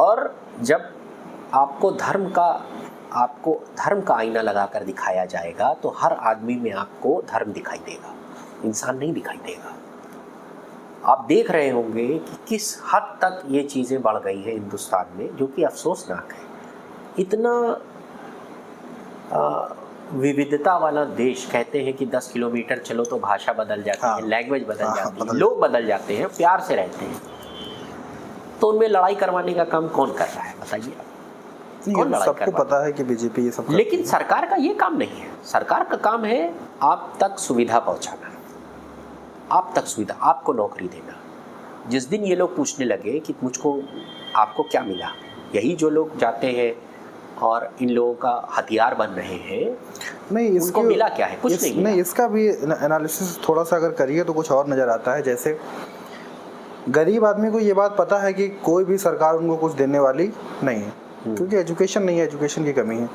और जब आपको धर्म का आईना लगाकर दिखाया जाएगा तो हर आदमी में आपको धर्म दिखाई देगा, इंसान नहीं दिखाई देगा। आप देख रहे होंगे कि किस हद तक ये चीज़ें बढ़ गई हैं हिंदुस्तान में, जो कि अफसोसनाक है। इतना विविधता वाला देश, कहते हैं कि 10 किलोमीटर चलो तो भाषा बदल जाती है, लैंग्वेज बदल जाती है, लोग बदल जाते हैं, प्यार से रहते हैं। तो उनमें लड़ाई करवाने का काम कौन कर रहा है बताइए आप? सबको पता है कि बीजेपी ये सब, लेकिन सरकार का ये काम नहीं है। सरकार का काम है आप तक सुविधा पहुंचाना, आप तक सुविधा, आपको नौकरी देना। जिस दिन ये लोग पूछने लगे कि मुझको आपको क्या मिला, यही जो लोग जाते हैं और इन लोगों का हथियार बन रहे हैं, नहीं इसको मिला क्या है? कुछ नहीं मिला। इसका भी एनालिसिस थोड़ा सा अगर करिए तो कुछ और नज़र आता है। जैसे गरीब आदमी को ये बात पता है कि कोई भी सरकार उनको कुछ देने वाली नहीं है, क्योंकि एजुकेशन नहीं है, एजुकेशन की कमी है।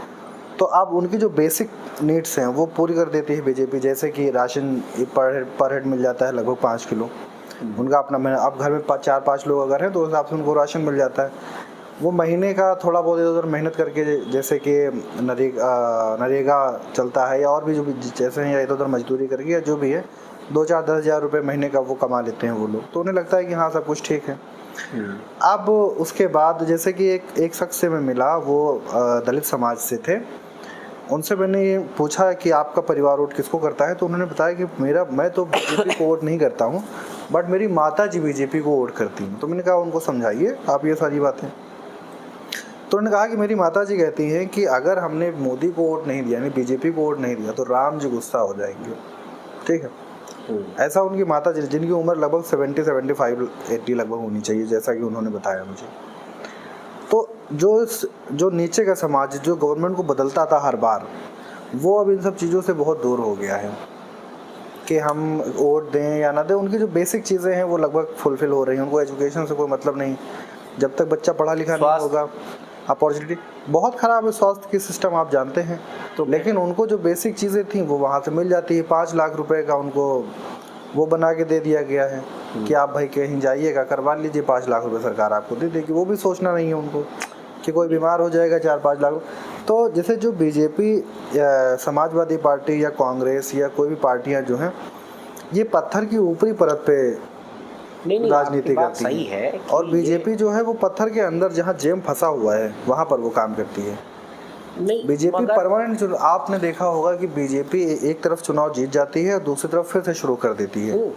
तो अब उनकी जो बेसिक नीड्स हैं वो पूरी कर देती है बीजेपी। जैसे कि राशन पर हेड मिल जाता है लगभग 5 किलो, उनका अपना। अब घर में 4-5 लोग अगर हैं तो उस हिसाब से उनको राशन मिल जाता है। वो महीने का थोड़ा बहुत इधर उधर मेहनत करके, जैसे कि नरेगा चलता है या और भी जो भी जैसे हैं, या इधर उधर मजदूरी करके या जो भी है, 2-4-10 हज़ार रुपये महीने का वो कमा लेते हैं वो लोग। तो उन्हें लगता है कि हाँ सब कुछ ठीक है। अब उसके बाद जैसे कि एक शख्स से मैं मिला, वो दलित समाज से थे। उनसे मैंने ये पूछा कि आपका परिवार वोट किसको करता है, तो उन्होंने बताया कि मैं तो बीजेपी को वोट नहीं करता हूँ, बट मेरी माता जी बीजेपी को वोट करती हैं। तो मैंने कहा उनको समझाइए आप ये सारी बातें। तो उन्होंने कहा कि मेरी माता जी कहती हैं कि अगर हमने मोदी को वोट नहीं दिया, यानी बीजेपी को वोट नहीं दिया, तो राम जी गुस्सा हो जाएंगे। ठीक है, ऐसा उनकी माता जी, जिनकी उम्र लगभग 70-75-80 लगभग होनी चाहिए, जैसा कि उन्होंने बताया मुझे। तो जो नीचे का समाज जो गवर्नमेंट को बदलता था हर बार, वो अब इन सब चीज़ों से बहुत दूर हो गया है कि हम वोट दें या ना दें। उनकी जो बेसिक चीज़ें हैं वो लगभग फुलफिल हो रही हैं। उनको एजुकेशन से कोई मतलब नहीं, जब तक बच्चा पढ़ा लिखा नहीं होगा। अपॉर्चुनिटी बहुत ख़राब है, स्वास्थ्य की सिस्टम आप जानते हैं। तो लेकिन उनको जो बेसिक चीज़ें थी वो वहाँ से मिल जाती है। 5 लाख रुपए का उनको वो बना के दे दिया गया है कि आप भाई कहीं जाइएगा करवा लीजिए, 5 लाख रुपए सरकार आपको दे देगी। वो भी सोचना नहीं है उनको कि कोई बीमार हो जाएगा 4-5 लाख। तो जैसे जो बीजेपी या समाजवादी पार्टी या कांग्रेस या कोई भी पार्टियां जो हैं, ये पत्थर की ऊपरी परत पे राजनीति करती है, और बीजेपी जो है वो पत्थर के अंदर जहाँ जेम फंसा हुआ है वहाँ पर वो काम करती है। बीजेपी परमानेंट, आपने देखा होगा कि बीजेपी एक तरफ चुनाव जीत जाती है और दूसरी तरफ फिर से शुरू कर देती है।